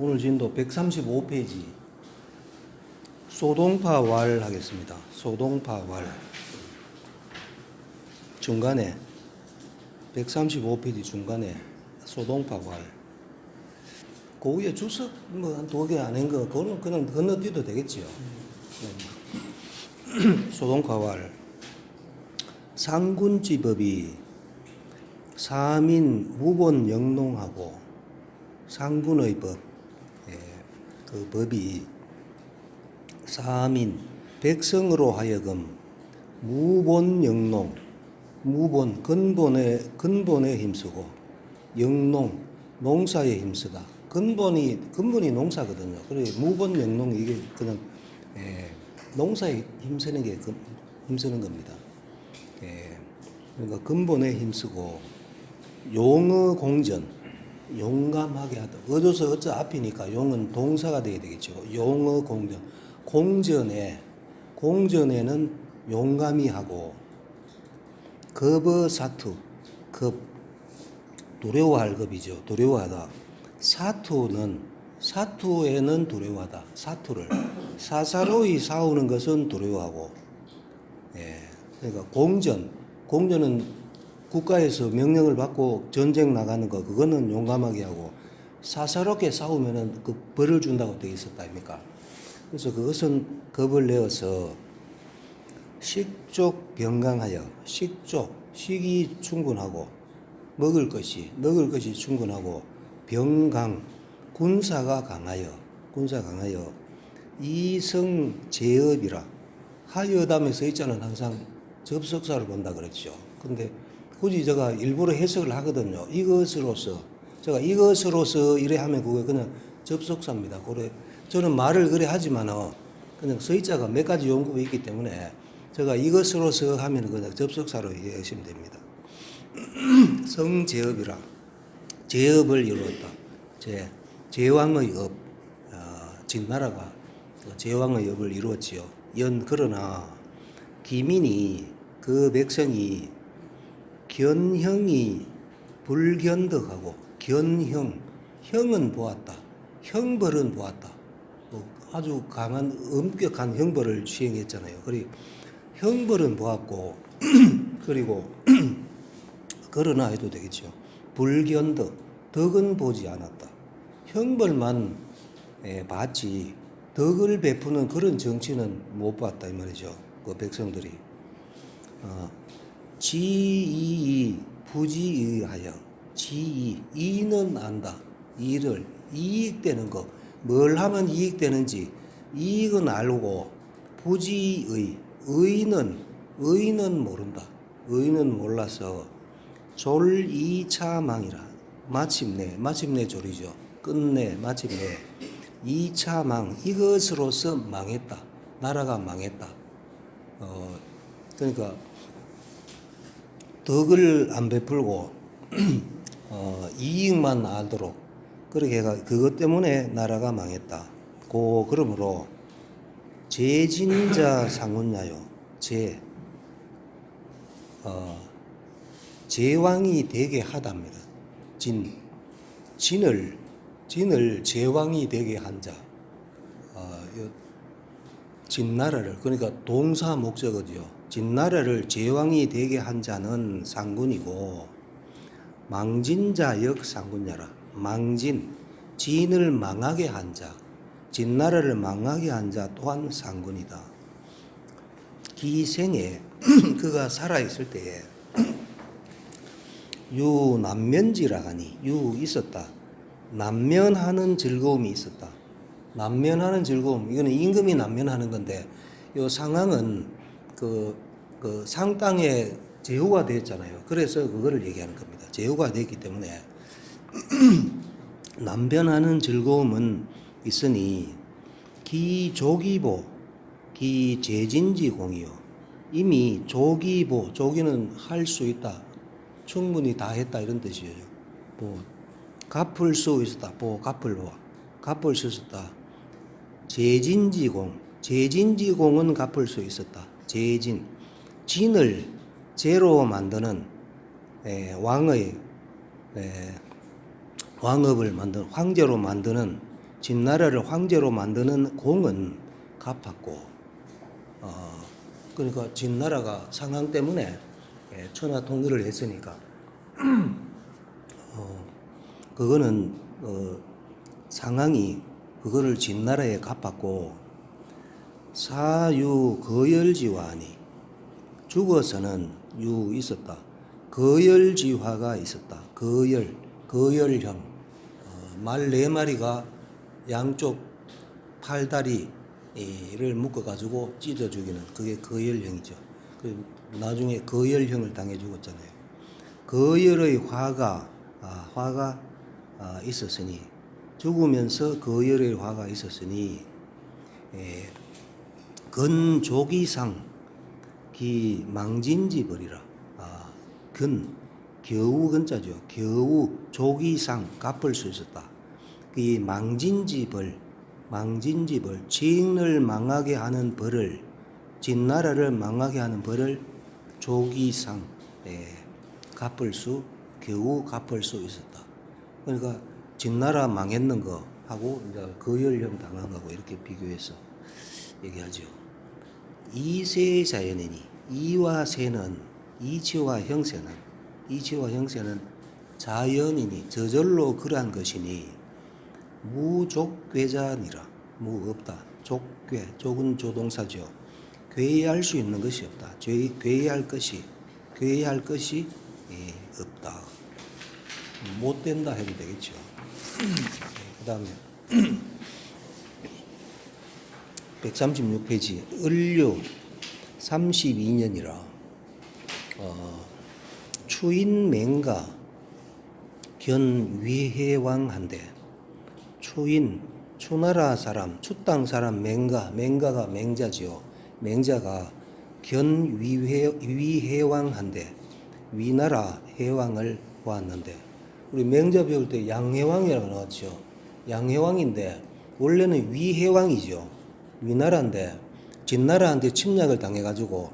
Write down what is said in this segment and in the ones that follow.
오늘 진도 135페이지 소동파 왈 하겠습니다. 소동파 왈 중간에 135페이지 중간에 소동파 왈 그 위에 주석 뭐 한 두 개 아닌 거 그거는 그냥 건너뛰어도 되겠지요. 소동파 왈 상군지법이 사민 무본 영농하고 상군의 법, 그 법이 사민 백성으로 하여금 무본 영농, 무본 근본에 힘쓰고 영농 농사에 힘쓰다. 근본이 농사거든요. 그래 무본 영농 이게 그냥 농사에 힘쓰는 게 힘쓰는 겁니다. 그러니까 근본에 힘쓰고 용의 공전 용감하게 하다. 어조서 어쩌 앞이니까 용은 동사가 되어야 되겠죠. 용의 공전 공전에는 용감히 하고 겁의 사투 겁 두려워할 겁이죠. 두려워하다. 사투에는 두려워하다. 사투를 사사로이 싸우는 것은 두려워하고 그러니까 공전은 국가에서 명령을 받고 전쟁 나가는 거 그거는 용감하게 하고 사사롭게 싸우면은 그 벌을 준다고 되어 있었다 아닙니까? 그래서 그것은 겁을 내어서 식족 병강하여 식이 충분하고 먹을 것이 충분하고 병강 군사가 강하여 이성제업이라 하여담에 써 있자는 항상 접속사를 본다 그랬죠. 근데 굳이 제가 일부러 해석을 하거든요. 제가 이것으로서 이래 하면 그게 그냥 접속사입니다. 그래 저는 말을 그래 하지만은 그냥 서의자가 몇 가지 용법이 있기 때문에 제가 이것으로서 하면 그냥 접속사로 이해하시면 됩니다. 성제업이라 제업을 이루었다. 제왕의 업, 진나라가 제왕의 업을 이루었지요. 그러나 기민이 그 백성이 견형이 불견덕하고 형은 보았다. 형벌은 보았다. 아주 강한 엄격한 형벌을 시행했잖아요. 그리고 형벌은 보았고 그리고 그러나 해도 되겠죠. 불견덕 덕은 보지 않았다. 형벌만 봤지 덕을 베푸는 그런 정치는 못 봤다 이 말이죠. 그 백성들이 지이 부지의하여 이는 안다. 이를 이익되는 거 뭘 하면 이익되는지 이익은 알고 의는 모른다. 의는 몰라서 졸이차망이라 마침내 졸이죠. 끝내 마침내 이차망 이것으로서 망했다. 나라가 망했다. 그러니까 덕을 안 베풀고 이익만 알도록 그렇게 해가 그것 때문에 나라가 망했다. 그러므로 제진자 상훈야요. 제왕이 되게 하답니다. 진을 제왕이 되게 한 자. 진나라를 그러니까 동사 목적어죠. 진나라를 제왕이 되게 한 자는 상군이고 망진자 역 상군야라. 진을 망하게 한 자, 진나라를 망하게 한 자 또한 상군이다. 기생에 그가 살아있을 때에 남면지라 하니 있었다. 남면하는 즐거움이 있었다. 남면하는 즐거움 이거는 임금이 남면하는 건데 이 상황은 그 상땅에 제후가 됐잖아요. 그래서 그거를 얘기하는 겁니다. 제후가 됐기 때문에 남변하는 즐거움은 있으니 기조기보 기재진지공이요. 이미 조기는 할 수 있다. 충분히 다 했다 이런 뜻이에요. 갚을 수 있었다. 갚을 수 있었다. 재진지공은 갚을 수 있었다. 진을 제로 만드는 왕의 왕업을 만드는 황제로 만드는 진나라를 황제로 만드는 공은 갚았고, 그러니까 진나라가 상황 때문에 천하 통일을 했으니까 그거는 상황이 그거를 진나라에 갚았고, 사유 거열지화니 죽어서는 유 있었다. 거열지화가 있었다. 거열형. 말 4마리가 양쪽 팔다리를 묶어가지고 찢어 죽이는 그게 거열형이죠. 나중에 거열형을 당해 죽었잖아요. 거열의 화가 있었으니, 죽으면서 거열의 화가 있었으니, 건조기상 기 망진지벌이라. 겨우 건자죠. 겨우 조기상 갚을 수 있었다. 이 망진지벌, 진을 망하게 하는 벌을, 진나라를 망하게 하는 벌을 조기상 겨우 갚을 수 있었다. 그러니까 진나라 망했는 거 하고 이제 거열형 당한 거하고 이렇게 비교해서 얘기하죠. 이세 자연이니, 이와 세는, 이치와 형세는 자연이니 저절로 그러한 것이니 무족괴자니라. 무 없다. 족괴, 족은 조동사죠. 괴할 수 있는 것이 없다. 괴할 것이 없다. 못 된다 해도 되겠죠. 그 다음에 136페이지 을류 32년이라 추인맹가 견위해왕한데, 추나라 사람, 추땅 사람 맹가가 맹자지요. 맹자가 견위해왕한데, 위나라 해왕을 보았는데, 우리 맹자 배울 때 양해왕이라고 나왔죠. 양해왕인데 원래는 위해왕이죠. 위나라인데 진나라한테 침략을 당해가지고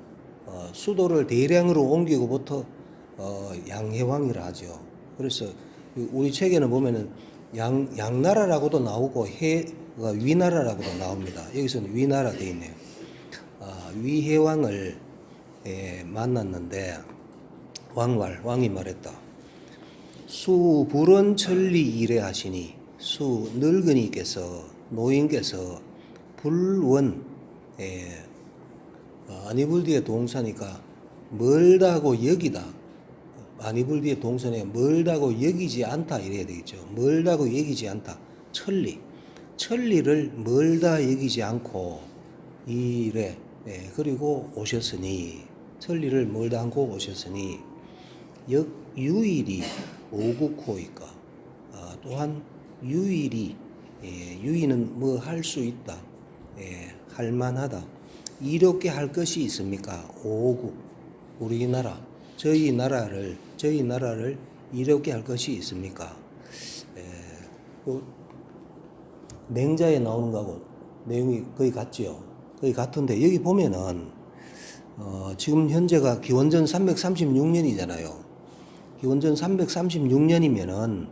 수도를 대량으로 옮기고부터 양해왕이라 하죠. 그래서 우리 책에는 보면은 양나라라고도 나오고 위나라라고도 나옵니다. 여기서는 위나라 돼 있네요. 위해왕을 만났는데 왕이 말했다. 수 불원천리 이래하시니, 수 늙은이께서, 노인께서 불원, 아니불 뒤에 동사니까 멀다고 여기다. 아니불 뒤에 동사에 멀다고 여기지 않다 이래야 되겠죠. 멀다고 여기지 않다. 천리를 멀다 여기지 않고 이래. 그리고 오셨으니, 천리를 멀다 않고 오셨으니 유일이 오국호이까. 또한 유일이, 유일은 뭐 할 수 있다. 할만하다. 이렇게 할 것이 있습니까? 오국, 우리나라, 저희 나라를 이렇게 할 것이 있습니까? 맹자에 나오는 거하고 내용이 거의 같지요. 거의 같은데 여기 보면은 지금 현재가 기원전 336년이잖아요. 기원전 336년이면은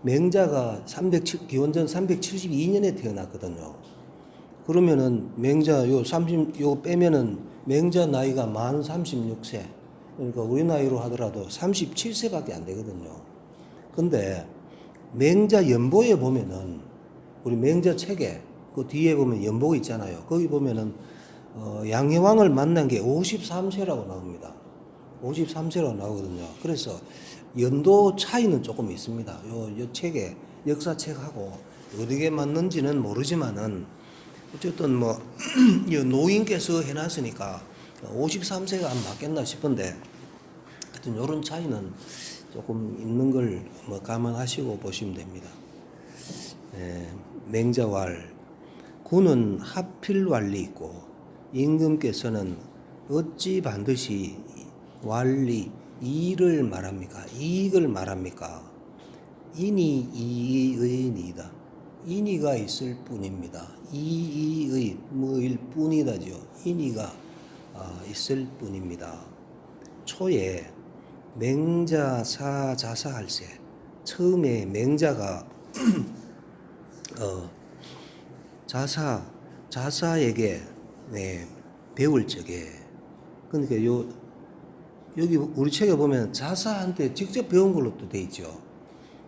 맹자가 기원전 372년에 태어났거든요. 그러면은 맹자 요 빼면은 맹자 나이가 만 36세. 그러니까 우리 나이로 하더라도 37세밖에 안 되거든요. 근데 맹자 연보에 보면은 우리 맹자 책에 그 뒤에 보면 연보가 있잖아요. 거기 보면은 양해왕을 만난 게 53세라고 나옵니다. 53세라고 나오거든요. 그래서 연도 차이는 조금 있습니다. 요 책에 역사책하고 어디게 맞는지는 모르지만은 어쨌든 뭐 노인께서 해놨으니까 53세가 안 맞겠나 싶은데, 하여튼 요런 차이는 조금 있는 걸 뭐 감안하시고 보시면 됩니다. 맹자왈 구는 하필왈리 있고, 임금께서는 어찌 반드시 왈리 이익을 말합니까? 인이 이의의니다. 인이가 있을 뿐입니다. 이의의 뭐일 뿐이다죠. 인이가 있을 뿐입니다. 초에 맹자 사자사할세, 처음에 맹자가 자사에게 배울 적에 그러니까 여기 우리 책에 보면 자사한테 직접 배운 걸로 또 돼 있죠.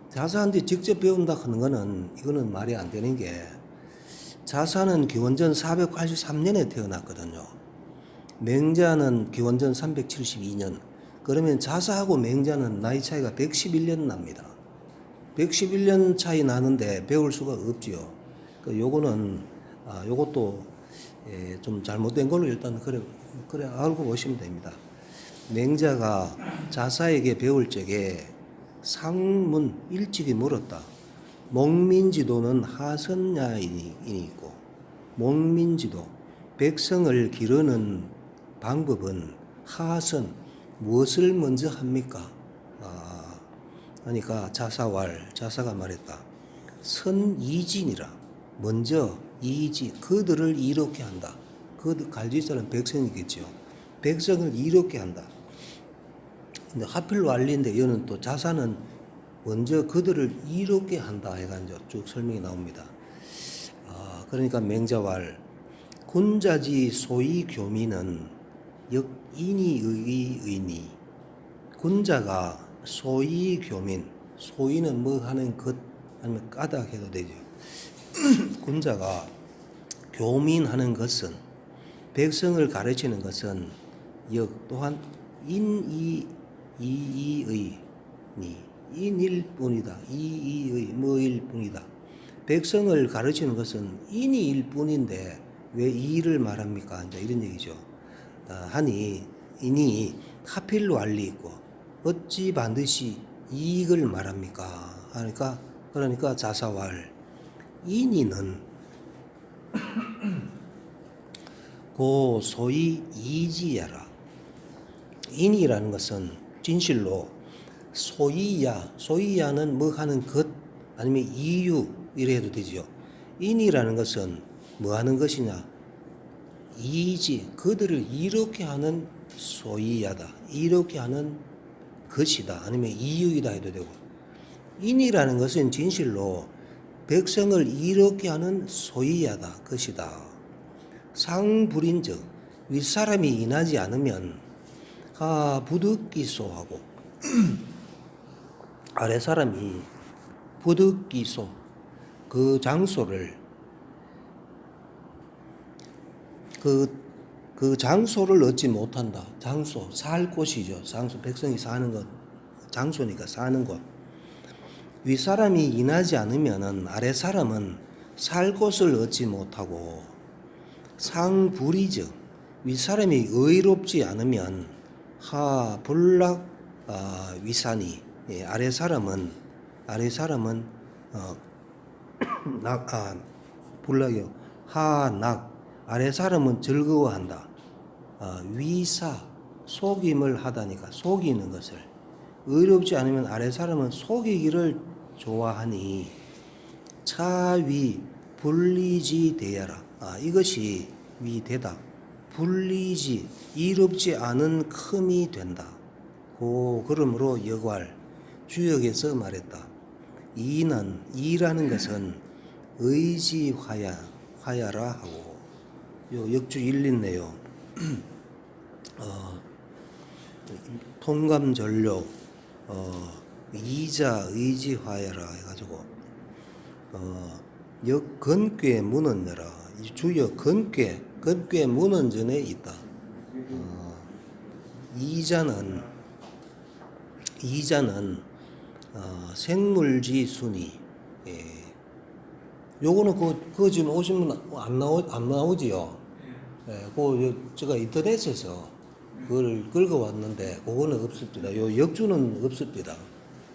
자사한테 직접 배운다 하는 거는 이거는 말이 안 되는 게 자사는 기원전 483년에 태어났거든요. 맹자는 기원전 372년. 그러면 자사하고 맹자는 나이 차이가 111년 납니다. 111년 차이 나는데 배울 수가 없지요. 요것도 좀 잘못된 걸로 일단 그래 알고 보시면 됩니다. 맹자가 자사에게 배울 적에 상문 일찍이 물었다. 목민지도는 하선야인이 있고 목민지도 백성을 기르는 방법은 하선 무엇을 먼저 합니까? 그러니까 자사가 말했다. 선이진이라 먼저 이지 그들을 이롭게 한다. 그 갈지자는 백성이겠죠. 백성을 이롭게 한다. 근데 하필로 알린데 여는 또 자사는 먼저 그들을 이롭게 한다 해가지고 쭉 설명이 나옵니다. 그러니까 맹자왈 군자지 소위 교민은 역인이의니 군자가 소위 교민 소위는 뭐 하는 것 아니면 까닭 해도 되죠. 군자가 교민하는 것은 백성을 가르치는 것은 역 또한 인이의 인일 뿐이다. 이의 뭐일 뿐이다. 백성을 가르치는 것은 인이일 뿐인데 왜 이를 말합니까? 이제 이런 얘기죠. 하니 인이 하필로 알리 있고 어찌 반드시 이익을 말합니까? 그러니까 자사왈 인이는 고 소위 이지야라. 인이라는 것은 진실로 소이야는 뭐 하는 것 아니면 이유 이래 해도 되지요. 인이라는 것은 뭐 하는 것이냐? 이지 그들을 이렇게 하는 소이야다. 이렇게 하는 것이다. 아니면 이유이다 해도 되고 인이라는 것은 진실로 백성을 이렇게 하는 소이야다. 것이다. 상불인즉 윗사람이 인하지 않으면 부득기소하고 아랫사람이 부득기소 그 장소를 그 장소를 얻지 못한다. 장소 살 곳이죠. 장소 백성이 사는 것 장소니까 사는 곳. 윗사람이 인하지 않으면은 아랫사람은 살 곳을 얻지 못하고 상불이즉 윗사람이 의롭지 않으면 불락 위산이 아랫사람은 불락이요 하낙 아랫사람은 즐거워한다. 위사 속임을 하다니까 속이는 것을 의롭지 않으면 아랫사람은 속이기를 좋아하니 차위 불리지 대야라. 이것이 위대다. 불리지 이롭지 않은 큼이 된다. 그러므로 역왈 주역에서 말했다. 이라는 것은 의지화야라 하고 요 역주 일리네요. 통감전력 이자 의지화야라 해가지고 역건괴 문헌여라. 주역 건괴 문헌 전에 있다. 이자는 생물지 순위. 요거는 그거 지금 오시면 안 나오지요. 제가 인터넷에서 그걸 긁어왔는데 그거는 없습니다. 요 역주는 없습니다.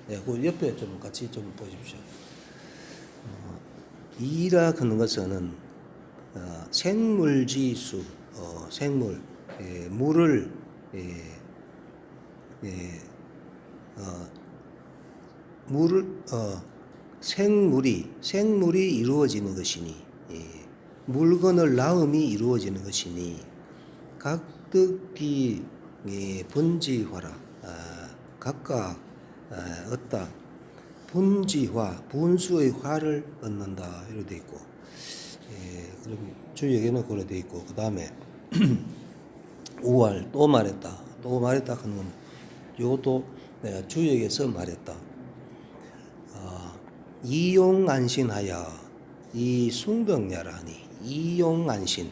그 옆에 좀 같이 좀 보십시오. 이라 하는 것은 생물지수 생물 물을 생물이 이루어지는 것이니 물건을 낳음이 이루어지는 것이니 각득기 분지화라 각각 얻다 분지화 분수의 화를 얻는다 이렇게 돼 있고 예, 그럼 주역에는 그래 돼 있고 그 다음에 우알 또 말했다. 또 말했다 하는 건 이것도 내가 주역에서 말했다. 이용안신하여 이 숭덕야라니 이용안신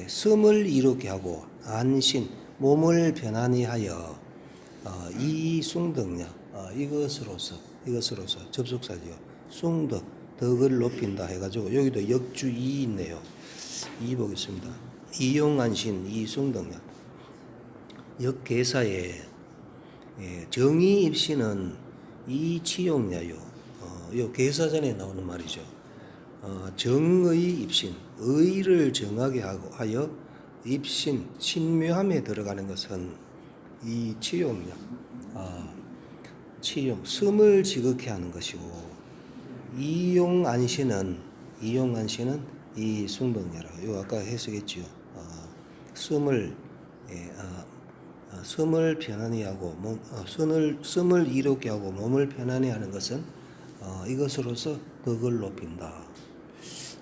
섬을 이루게 하고 안신 몸을 편안히 하여 이 숭덕야 이것으로서 접속사죠. 숭덕 덕을 높인다 해가지고 여기도 역주 이 있네요. 이 보겠습니다. 이용안신 이 숭덕야 역계사에 정의 입시는 이 치용야요. 요 계사전에 나오는 말이죠. 정의 입신, 의를 정하게 하여 입신, 신묘함에 들어가는 것은 이 치용야, 치용, 섬을 지극히 하는 것이고 이용안신은 이 숭덕야라. 요 아까 해석했지요. 섬을 섬을 편안히 하고 섬을 이롭게 하고 몸을 편안히 하는 것은 이것으로서 덕을 높인다.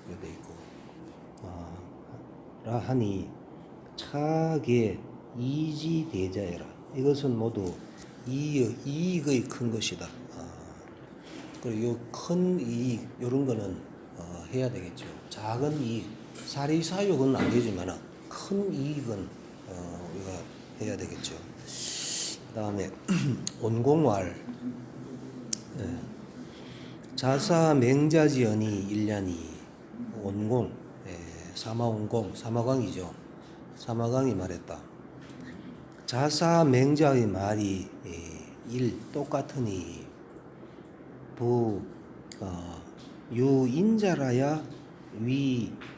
이렇게 있고 라하니 차게 이지대자여라. 이것은 모두 이익의 큰 것이다. 그리고 큰 이익 이런 거는 해야 되겠죠. 작은 이익 사리사욕은 안 되지만 큰 이익은 우리가 해야 되겠죠. 그다음에 온공왈 자사 맹자지연이 일년이 온공 사마온공 사마광이죠. 사마광이 말했다. 자사 맹자의 말이 일 똑같으니 유인자라야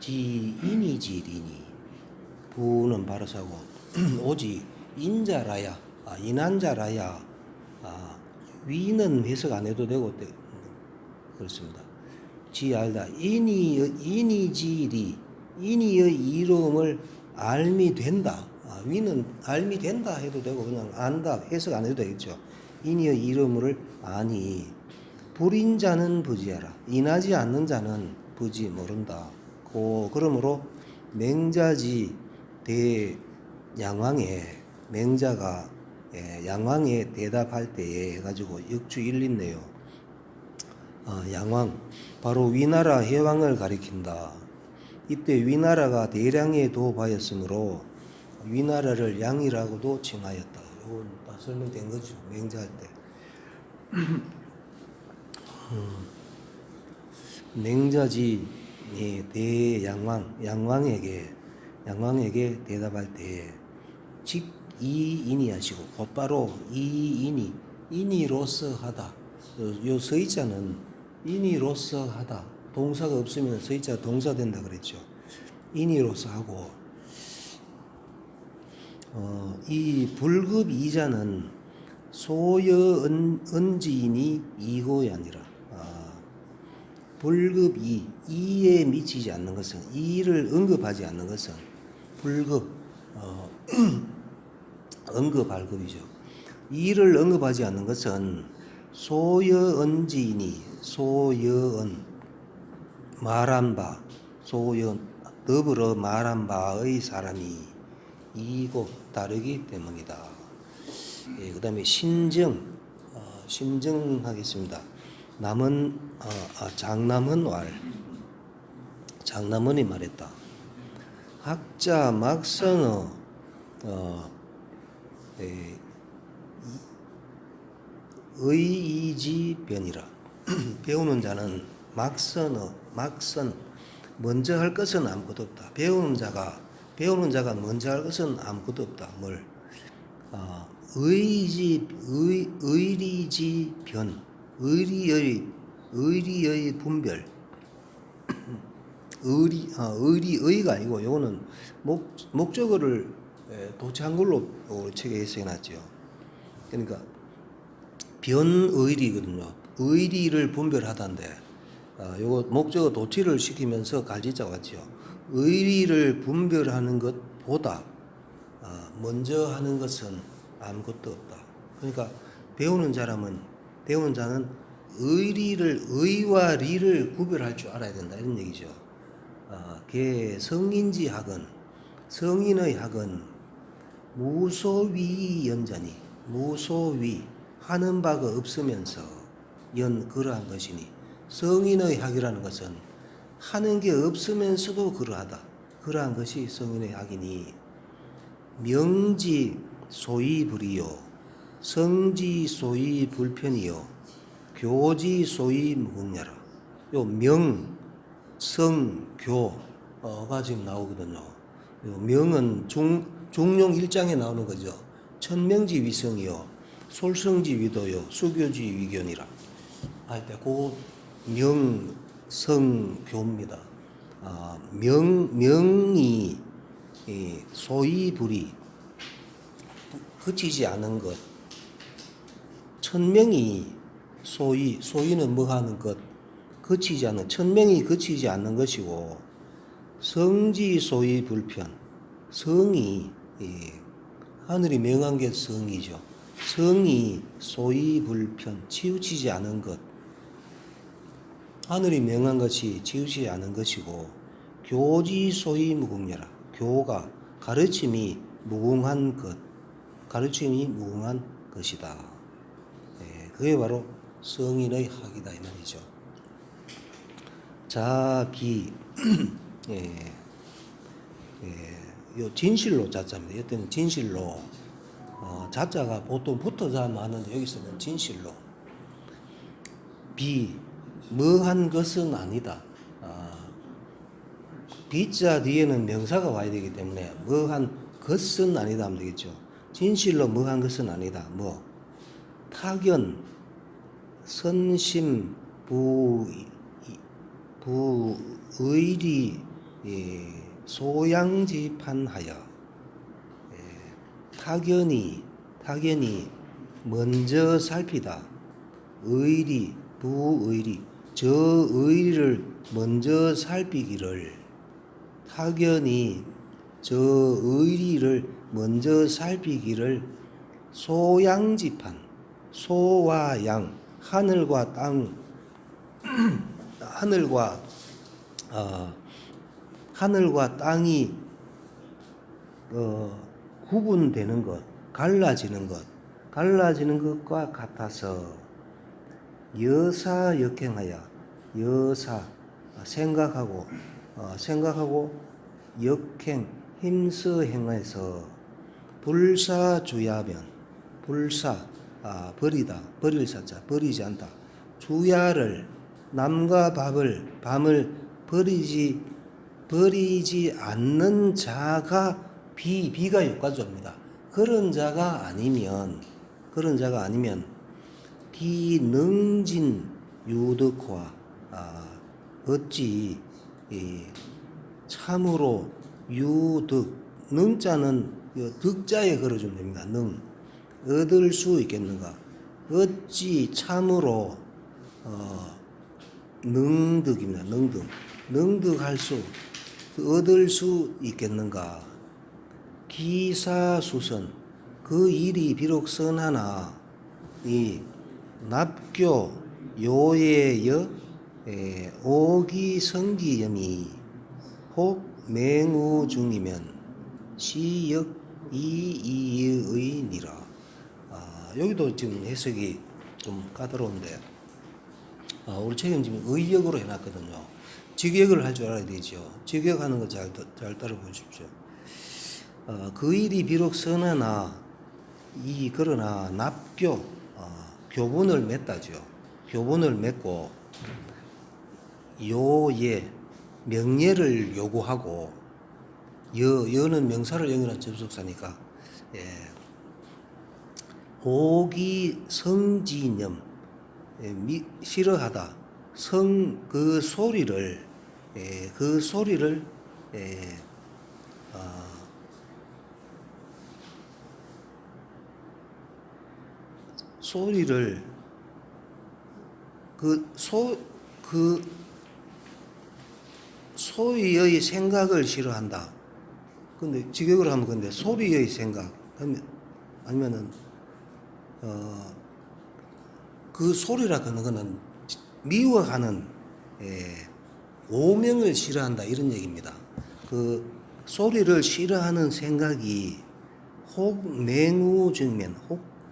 위지인이지리니 부는 바로사고 오직 인자라야 인한자라야 위는 해석 안 해도 되고 그렇습니다. 지 알다 인이지리 인이의 이름을 알미 된다. 위는 알미 된다 해도 되고 그냥 안다 해석 안 해도 되겠죠. 인이의 이름을 아니 불인 자는 부지하라. 인하지 않는 자는 부지 모른다. 그러므로 맹자지 대양왕에 맹자가 양왕에 대답할 때에 해가지고 역주 1 있네요. 양왕 바로 위나라 해왕을 가리킨다. 이때 위나라가 대량에 도읍하였으므로 위나라를 양이라고도 칭하였다. 이건 다 설명된 거죠. 맹자할 때. 맹자지 대양왕 양왕에게 대답할 때 즉 이인이 하시고 곧바로 이인이 인이로서 하다. 요 서의자는 인이로서 하다. 동사가 없으면 서의자 동사 된다 그랬죠. 인이로서 하고 이 불급 이자는 소여 은지인이 이고이 아니라 불급 이에 미치지 않는 것은 이를 언급하지 않는 것은 불급 언급발급이죠. 이를 언급하지 않는 것은 소여언지인이 소여언 말한 바 소연 더불어 말한 바의 사람이 이고 다르기 때문이다. 그 다음에 신정하겠습니다. 남은 장남은이 말했다. 학자 막선어 의이지변이라. 배우는 자는 막선 먼저 할 것은 아무것도 없다. 배우는 자가 먼저 할 것은 아무것도 없다. 뭘 의리지변 의리의 분별 의리의가 아니고 요거는 목적어를 도치한 걸로 책에 해석해놨죠. 그러니까 변의리거든요. 의리를 분별하다인데 요거 목적어 도치를 시키면서 갈지자가 왔죠. 의리를 분별하는 것보다 먼저 하는 것은 아무것도 없다. 그러니까 배우는 자는 의와 리를 구별할 줄 알아야 된다 이런 얘기죠. 개 성인지 학은 성인의 학은 무소위 연자니 무소위 하는 바가 없으면서 연 그러한 것이니 성인의 학이라는 것은 하는 게 없으면서도 그러하다. 그러한 것이 성인의 학이니 명지 소위 불이요 성지 소위 불편이요 교지 소위 무궁야라. 요 명, 성, 교가 지금 나오거든요. 요 명은 중용 1장에 나오는 거죠. 천명지 위성이요 솔성지 위도요 수교지 위견이라 할 때 그 명, 성, 교입니다. 명이 소위 불이 그치지 않은 것, 천명이 소위는 뭐 하는 것, 그치지 않는, 천명이 그치지 않는 것이고, 성지 소위 불편, 성이, 하늘이 명한 게 성이죠. 성이 소위 불편, 치우치지 않은 것, 하늘이 명한 것이 치우치지 않은 것이고, 교지 소위 무궁야라. 교가 가르침이 무궁한 것, 가르침이 무궁한 것이다. 그게 바로 성인의 학이다 이 말이죠. 자기 요 진실로 자자입니다. 이때는 진실로 자자가 보통 붙어서 하는데 여기서는 진실로 비 뭐한 것은 아니다. 비자 뒤에는 명사가 와야 되기 때문에 뭐한 것은 아니다 하면 되겠죠. 진실로 뭐한 것은 아니다. 뭐 타견, 선심, 부의리, 소양지판하여 타견이 먼저 살피다. 의리, 부의리, 저 의리를 먼저 살피기를 타견이 저 의리를 먼저 살피기를 소양지판 소와 양 하늘과 땅 하늘과 땅이 구분되는 것 갈라지는 것과 같아서 여사 역행하여 여사 생각하고 역행 힘써 행해서 불사주야면 불사 버리다 버릴 사자 버리지 않다 주야를 남과 밤을 버리지 않는 자가 비가 여기까지입니다. 그런 자가 아니면 비능진 유득화 어찌 참으로 유득 능자는 득자에 걸어주면 됩니다. 능 얻을 수 있겠는가? 어찌 참으로 능득입니다. 능득할 수 얻을 수 있겠는가? 기사수선 그 일이 비록 선하나 이 납교 요예여 오기성기염이 혹 맹우 중이면 시역 이의의니라. 여기도 지금 해석이 좀 까다로운데 우리 책은 지금 의역으로 해놨거든요. 직역을 할 줄 알아야 되죠. 직역하는 거 잘 따라 보십시오. 그 일이 비록 선하나 그러나 납교 교본을 맺다죠. 교본을 맺고 요예 명예를 요구하고 여는 명사를 연결한 접속사니까 오기 성지념 싫어하다 그 소리를 소리의 생각을 싫어한다. 근데 직역을 하면 근데 소리의 생각 아니면은 그 소리라 그러는 거는 미워하는 오명을 싫어한다 이런 얘기입니다. 그 소리를 싫어하는 생각이 혹맹우증면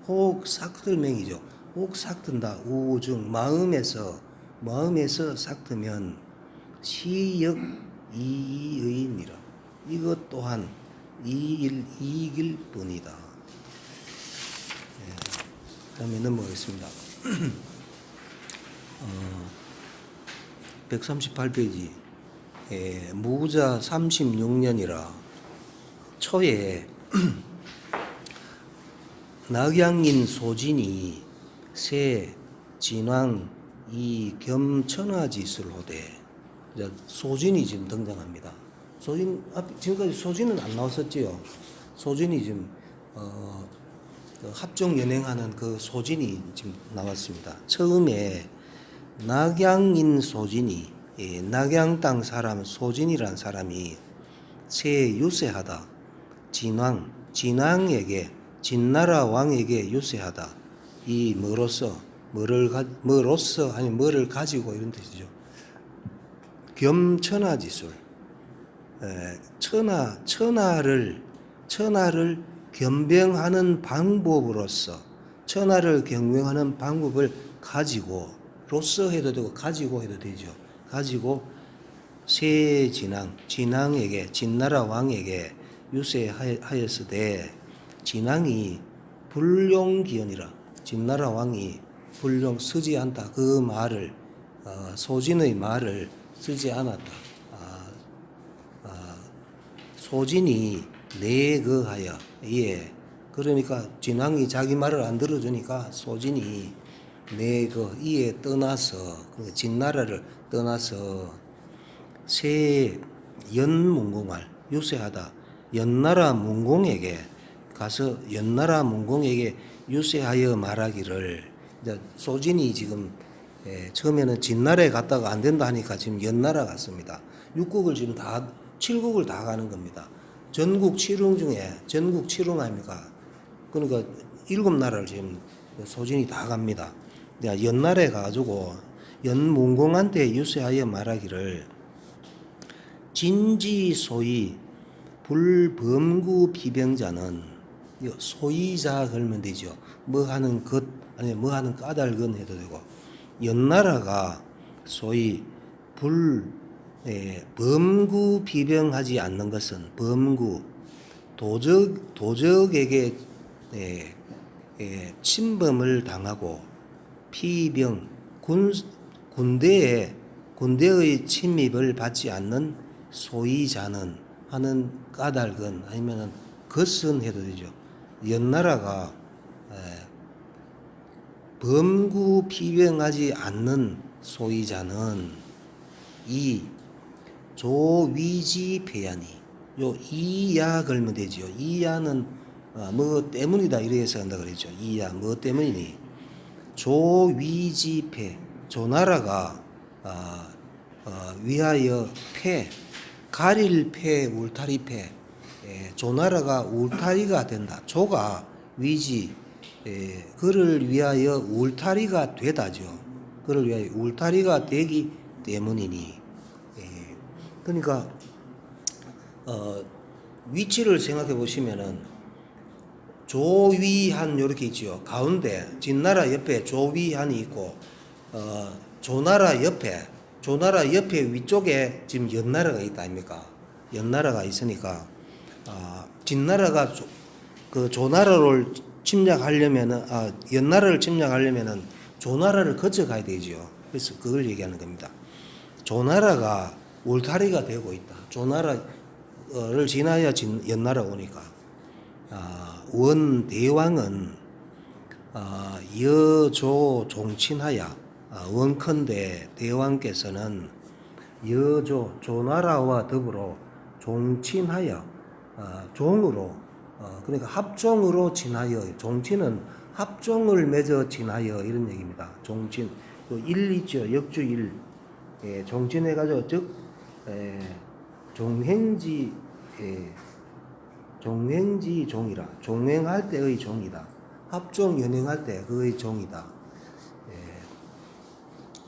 혹 삭들맹이죠. 혹 삭든다 우중 마음에서 삭드면 시역 이의니라. 이것 또한 이길 뿐이다. 다음에 넘어가겠습니다. 138페이지 무자 36년이라 초에 낙양인 소진이 세 진왕 이 겸천하짓을 하되 소진이 지금 등장합니다. 소진 지금까지 소진은 안 나왔었지요. 소진이 지금 합종 연행하는 그 소진이 지금 나왔습니다. 처음에 낙양인 소진이 낙양 땅 사람 소진이란 사람이 세 유세하다 진왕에게 진나라 왕에게 유세하다. 이 뭐로서 아니 뭐를 가지고 이런 뜻이죠. 겸천하짓을 천하를 겸병하는 방법으로서 천하를 경영하는 방법을 가지고 로서 해도 되고 가지고 해도 되죠. 가지고 세 진왕에게 진나라 왕에게 유세하였으되 진왕이 불용기언이라 진나라 왕이 불용 쓰지 않다. 그 말을 소진의 말을 쓰지 않았다. 소진이 내거하여 그러니까 진왕이 자기 말을 안 들어주니까 소진이 이에 떠나서 진나라를 떠나서 새 연문공할 유세하다. 연나라 문공에게 가서 연나라 문공에게 유세하여 말하기를 소진이 지금 처음에는 진나라에 갔다가 안 된다 하니까 지금 연나라 갔습니다. 6국을 지금 다 7국을 다 가는 겁니다. 전국 7웅 중에 전국 7웅 아닙니까? 그러니까 7나라를 지금 소진이 다 갑니다. 연나라에 가가지고 연문공한테 유세하여 말하기를 진지소위 불범구 비병자는 소이자 걸면 되죠. 뭐 하는 것 아니 뭐 하는 까닭은 해도 되고 연나라가 소위 범구 비병하지 않는 것은 범구 도적에게 침범을 당하고 피병 군대의 침입을 받지 않는 소이자는 하는 까닭은 아니면은 것은 해도 되죠. 연나라가 범구 피병하지 않는 소이자는 이 조위지폐야니 요 이야 걸면 되죠. 이야는 뭐 때문이다 이래 해석한다 그랬죠. 이야 뭐 때문이니 조위지폐 조나라가 위하여 가릴 울타리패 조나라가 울타리가 된다. 조가 위지 그를 위하여 울타리가 되다죠. 그를 위하여 울타리가 되기 때문이니 그러니까 위치를 생각해 보시면은 조위한 이렇게 있죠. 가운데 진나라 옆에 조위한이 있고 조나라 옆에 위쪽에 지금 연나라가 있다 아닙니까? 연나라가 있으니까 진나라가 그 조나라를 침략하려면은 연나라를 침략하려면은 조나라를 거쳐 가야 되죠. 그래서 그걸 얘기하는 겁니다. 조나라가 울타리가 되고 있다. 조나라를 지나야 연나라 오니까 원대왕은 여조 종친하여 원컨대 대왕께서는 조나라와 더불어 종친하여 종으로 그러니까 합종으로 친하여 종친은 합종을 맺어 친하여 이런 얘기입니다. 종친 일 있죠. 역주 일 종친해가지고 즉 종횡지 종이라 종횡할 때의 종이다. 합종 연행할 때 그의 종이다.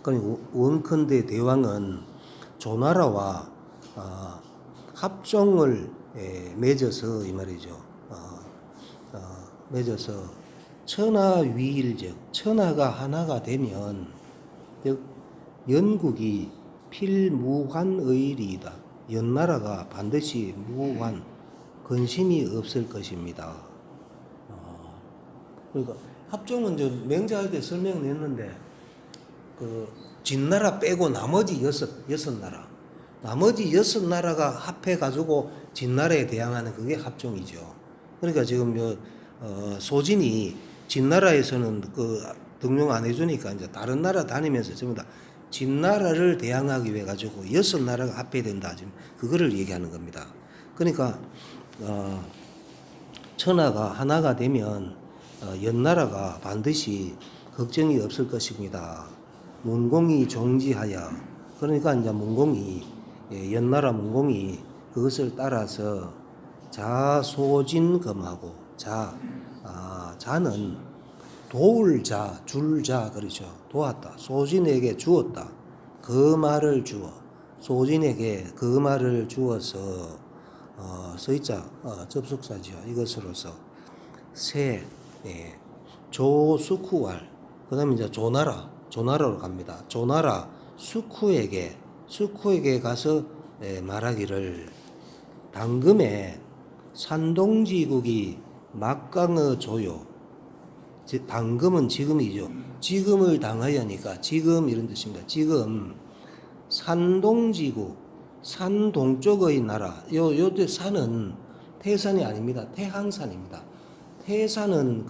그러니까 원컨대 대왕은 조나라와 합종을 맺어서 이 말이죠. 맺어서 천하위일적 천하가 하나가 되면 즉 연국이 필무환의리이다. 연나라가 반드시 무환 근심이 없을 것입니다. 그러니까 합종은 저 맹자할 때 설명했는데 그 진나라 빼고 나머지 여섯 나라 나머지 여섯 나라가 합해 가지고 진나라에 대항하는 그게 합종이죠. 그러니까 지금 소진이 진나라에서는 그 등용 안 해주니까 이제 다른 나라 다니면서 전부 다 진나라를 대항하기 위해 가지고 여섯 나라가 합해야 된다. 지금 그거를 얘기하는 겁니다. 그러니까 천하가 하나가 되면 연나라가 반드시 걱정이 없을 것입니다. 문공이 종지하여 그러니까 이제 문공이 연나라 문공이 그것을 따라서 자소진검하고 자는 도울 자, 줄 자 그렇죠. 도왔다. 소진에게 주었다. 그 말을 주어 소진에게 그 말을 주어서 서의자 접속사지요. 이것으로서 세 조수쿠왈 그다음에 이제 조나라로 갑니다. 조나라 수쿠에게 가서 말하기를 당금에 산동지국이 막강의 조요. 당금은 지금이죠. 지금을 당하여니까 지금 이런 뜻입니다. 지금 산동지국 산 동쪽의 나라 요때 산은 태산이 아닙니다. 태항산입니다. 태산은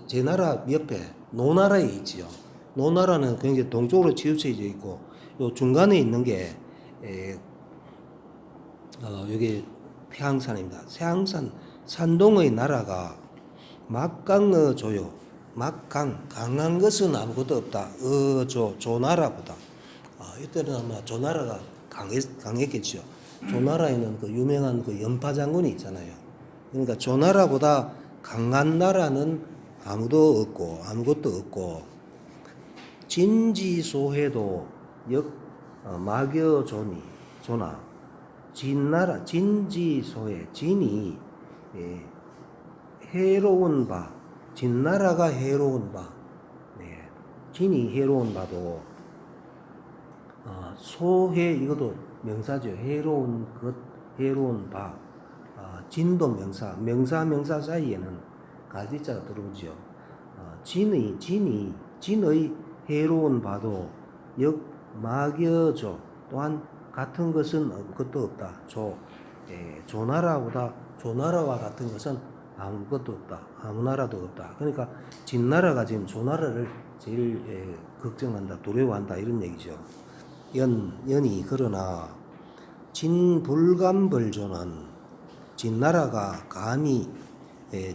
제나라 옆에 노나라에 있지요. 노나라는 굉장히 동쪽으로 치우쳐져 있고 요 중간에 있는 게 여기 태항산입니다. 태항산 산동의 나라가 막강의 조요. 막강 강한 것은 아무것도 없다. 조나라보다. 이때는 아마 조나라가 강했겠죠. 조나라에는 그 유명한 그 연파 장군이 있잖아요. 그러니까 조나라보다 강한 나라는 아무것도 없고 진지소해도 조나 진나라 진지소해 진이 해로운 바 진나라가 해로운 바 진이 해로운 바도 소해 이것도 명사죠. 해로운 것 해로운 바 진도 명사 사이에는 가지자가 들어오죠. 진의 해로운 바도 막여져 또한 같은 것은 아무것도 없다. 조나라와 같은 것은 아무것도 없다. 아무 나라도 없다. 그러니까 진나라가 지금 조나라를 제일 걱정한다, 두려워한다 이런 얘기죠. 연이 그러나 진불감벌조는 진나라가 감히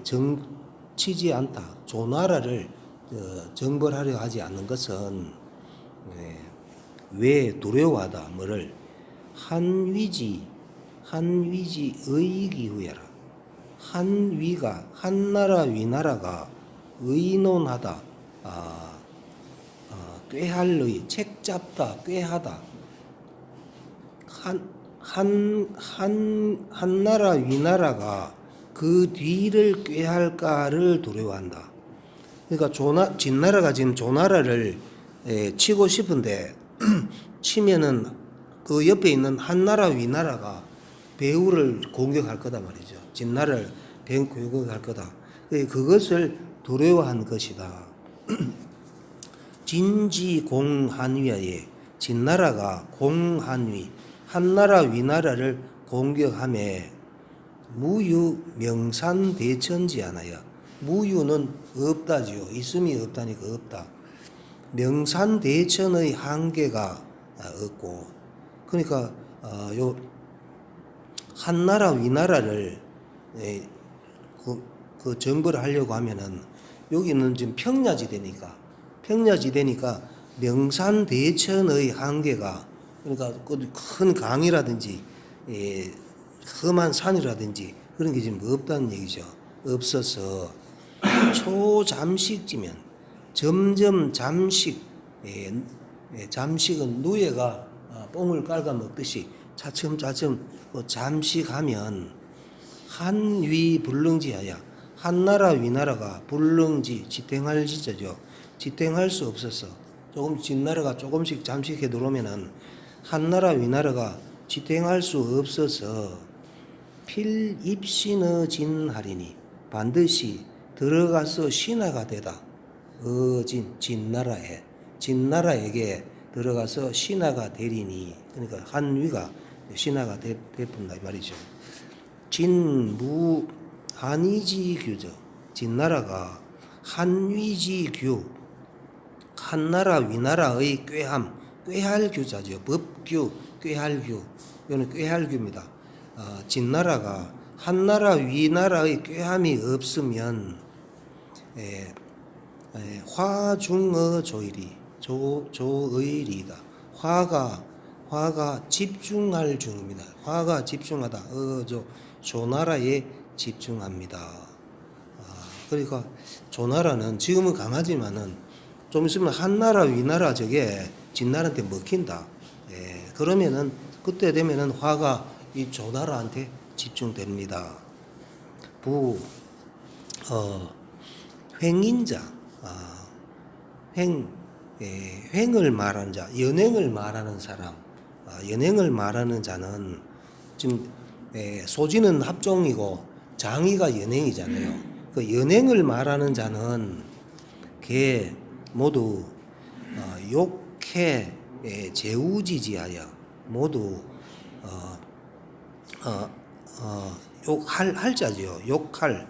정치지 않다. 조나라를 정벌하려 하지 않는 것은 왜 두려워하다. 뭐를 한위지 의기후야라. 한나라 위나라가 의논하다. 꾀할의 책잡다 꾀하다. 한나라 위나라가 그 뒤를 꾀할까를 두려워한다. 그러니까 진나라가 지금 조나라를 치고 싶은데 치면은 그 옆에 있는 한나라 위나라가 배후를 공격할 거다 말이죠. 진나라를 공격할 거다. 그것을 두려워한 것이다. 진지공한위에 진나라가 공한위 한나라 위나라를 공격함에 무유 명산대천지하나요. 무유는 없다지요. 있음이 없다니까 없다. 명산대천의 한계가 없고 그러니까 요 한나라 위나라를 그 정벌을 하려고 하면은 여기는 지금 평야지대니까 명산대천의 한계가 그러니까 큰 강이라든지 험한 산이라든지 그런 게 지금 없다는 얘기죠. 없어서 초잠식지면 점점 잠식 잠식은 누에가 뽕을 깔아 먹듯이 차츰차츰 잠식하면 한위 불능지하여 한나라 위나라가 불능지 지탱할 지자죠. 지탱할 수 없어서 조금 진나라가 조금씩 잠식해 들어오면은 한나라 위나라가 지탱할 수 없어서 필입신의 진하리니 반드시 들어가서 신하가 되다. 진나라에게 들어가서 신하가 되리니, 그러니까 한위가 신하가 되뿐다 이 말이죠. 진무 한위지규죠. 진나라가 한위지규, 한나라 위나라의 꾀할 규자죠. 법규, 꾀할 규. 이거는 꾀할 규입니다. 진나라가 한나라 위나라의 꾀함이 없으면 화중의 조의리이다. 화가 집중할 중입니다. 화가 집중하다. 조나라에 집중합니다. 그러니까 조나라는 지금은 강하지만은 좀 있으면 한나라 위나라 저게 진나라한테 먹힌다. 그러면은 그때 되면은 화가 이 조나라한테 집중됩니다. 횡인자, 횡을 말하는 자, 연행을 말하는 사람, 연행을 말하는 자는 지금 소지는 합종이고 장의가 연행이잖아요. 그 연행을 말하는 자는 개 모두 욕해 제우지지하여 모두 욕할 자지요. 욕할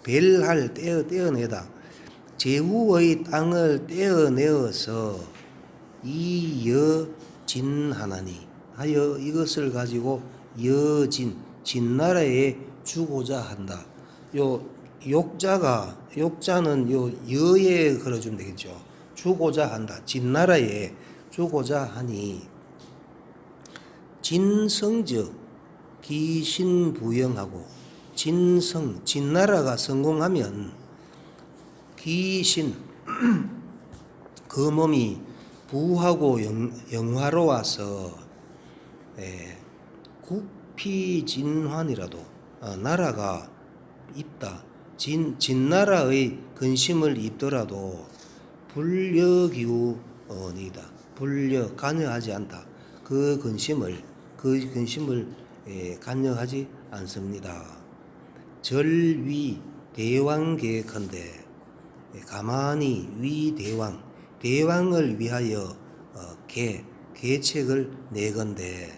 벨할 떼어내다. 제후의 땅을 떼어내어서 이여진하나니 하여 이것을 가지고 진나라에 주고자 한다. 욕자는 여에 걸어주면 되겠죠. 주고자 한다. 진나라에 주고자 하니 진성즉 기신부영하고 진나라가 성공하면 기신 그 몸이 부하고 영화로워서 국피진환이라도 나라가 있다. 진나라의 근심을 입더라도 불려기우이다. 간여하지 않다. 그 근심을 간여하지 않습니다. 절위 대왕계컨대 가만히 대왕을 위하여 계책을 내건대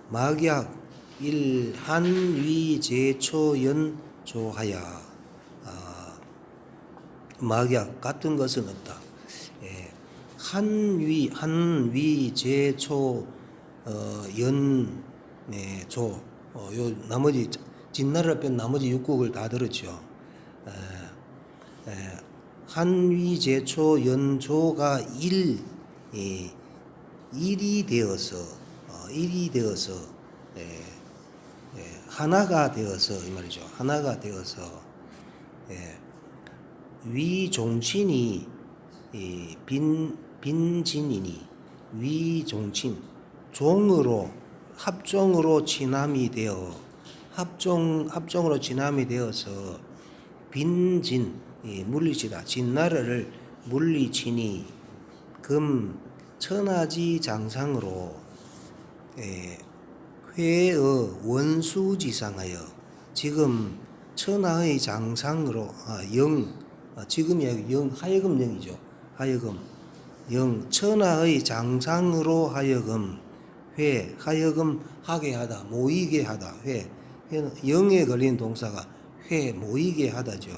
막약 일한위제초연조하여 막약 같은 것은 없다. 한위제초 연조 요 나머지 진나라 뺀 나머지 육국을 다 들었죠. 한위제초 연조가 일이 되어서 하나가 되어서 이 말이죠. 하나가 되어서 위종친이 빈진이니 위종친 종으로 합종으로 진함이 되어 합종으로 진함이 되어서 빈진 물리치다. 진나라를 물리치니 금 천하지 장상으로 회의 원수지상하여 지금 천하의 장상으로 지금이 하여금 영이죠. 하여금 천하의 장상으로 하여금 하여금 하게 하다, 모이게 하다. 영에 걸린 동사가 모이게 하다죠.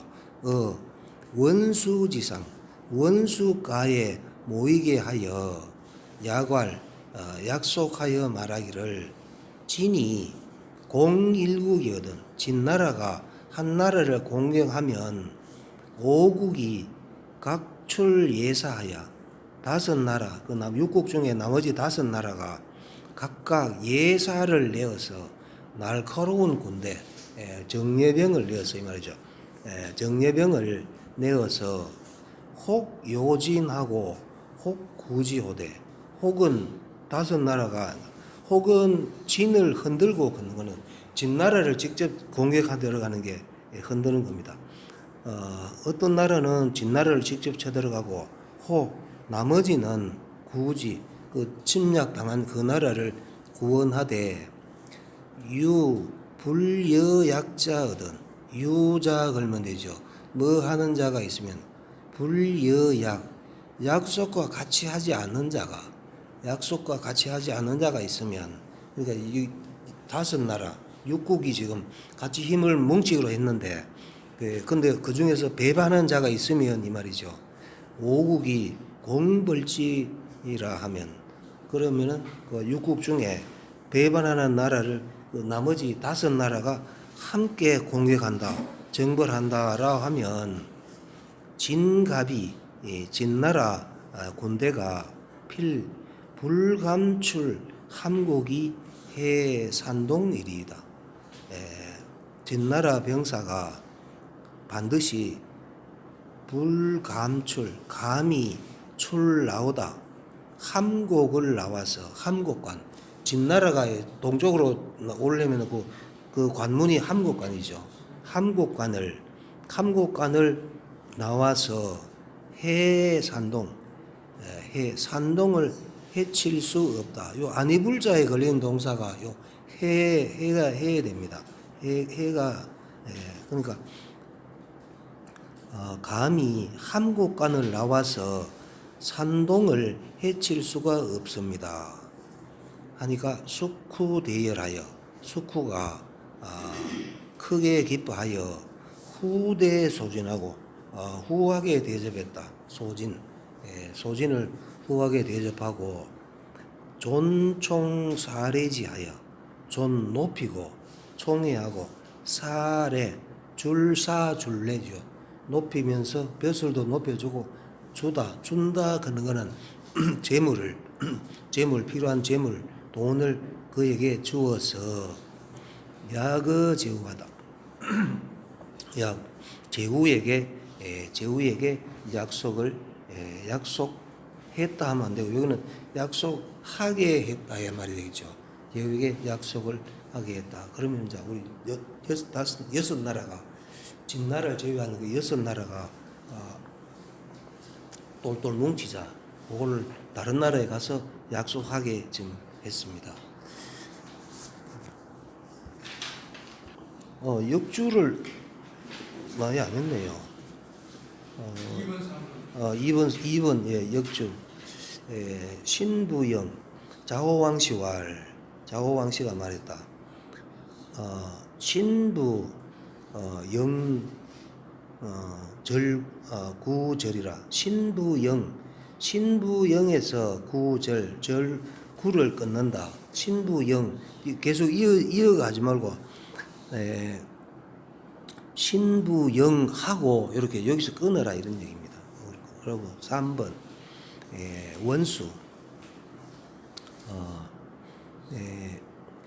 원수지상 원수가에 모이게 하여 약속하여 말하기를 진이 공일국이거든. 진나라가 한나라를 공격하면 오국이 각출 예사하여 다섯 나라, 그 육국 중에 나머지 다섯 나라가 각각 예사를 내어서 날카로운 군대, 정예병을 내어서 이 말이죠. 정예병을 내어서 혹 요진하고 혹 구지호대. 혹은 다섯 나라가 혹은 진을 흔들고 걷는 거는 진나라를 직접 공격하러 가는 게 흔드는 겁니다. 어떤 나라는 진나라를 직접 쳐들어가고 혹 나머지는 굳이 그 침략당한 그 나라를 구원하되 유 불여약자거든 유자 걸면 되죠. 뭐 하는 자가 있으면 불여약 약속과 같이 하지 않는 자가 약속과 같이 하지 않는 자가 있으면 그러니까 이 다섯 나라 육국이 지금 같이 힘을 뭉치기로 했는데 근데 그 중에서 배반하는 자가 있으면 이 말이죠. 오국이 공벌지이라 하면 그러면은 그 육국 중에 배반하는 나라를 그 나머지 다섯 나라가 함께 공격한다, 정벌한다라 하면 진갑이 진나라 군대가 불감출 함곡이 해산동일이다. 진나라 병사가 반드시 불감출 감이 출 나오다 함곡을 나와서 함곡관 진나라가 동쪽으로 오려면 그 관문이 함곡관이죠. 함곡관을 나와서 해산동 산동을 해칠 수 없다. 요 안이불자에 걸리는 동사가 요 해가 해야 됩니다. 해가 그러니까 감히 함곡관을 나와서 산동을 해칠 수가 없습니다. 하니까 숙후대열하여 숙후가 크게 기뻐하여 후대 소진하고 후하게 대접했다. 소진을 후하게 대접하고 존총 사례지하여 존 높이고 총회하고 사례 줄사 줄내죠. 높이면서 벼슬도 높여주고 준다 그런 거는 필요한 재물 돈을 그에게 주어서 제후하다. 제후에게 약속했다 하면 안 되고 여기는 약속하게 했다 이 말이 되겠죠. 제후에게 약속을 하게 했다. 그러면 이제 우리 여섯 나라가 진나라를 제외하는 그 여섯 나라가 똘똘 뭉치자. 그걸 다른 나라에 가서 약속하게 지금 했습니다. 역주를 많이 안 했네요. 2번 예, 역주. 신부영 자호왕씨가 말했다. 신부 구절이라 신부영에서 구절 구를 끊는다. 신부영 계속 이어가지 말고 신부영하고 이렇게 여기서 끊어라 이런 얘기입니다. 그리고 3번 원수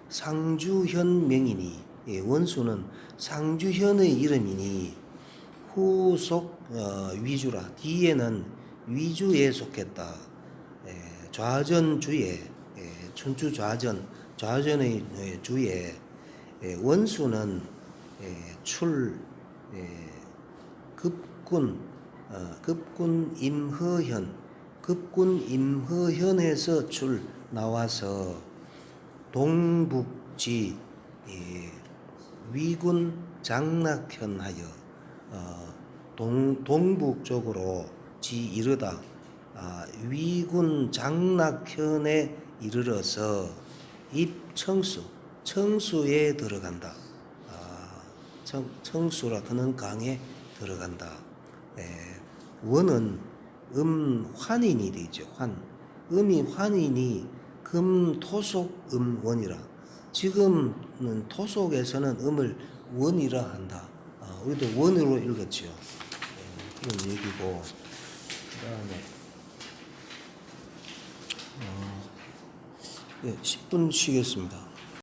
상주현 명이니 원수는 상주현의 이름이니 후속 위주라 뒤에는 위주에 속했다. 좌전주에 춘추 좌전의 주에 원수는 급군 임허현에서 나와서 동북지 위군 장락현하여 동북 쪽으로 이르다. 위군 장락현에 이르러서 청수에 들어간다. 청수라 그는 강에 들어간다. 원은 환인이 되죠. 음이 환인이 금토속 원이라. 지금은 토속에서는 음을 원이라 한다. 우리도 원으로 읽었죠. 그런 얘기고 그다음에 10분 쉬겠습니다.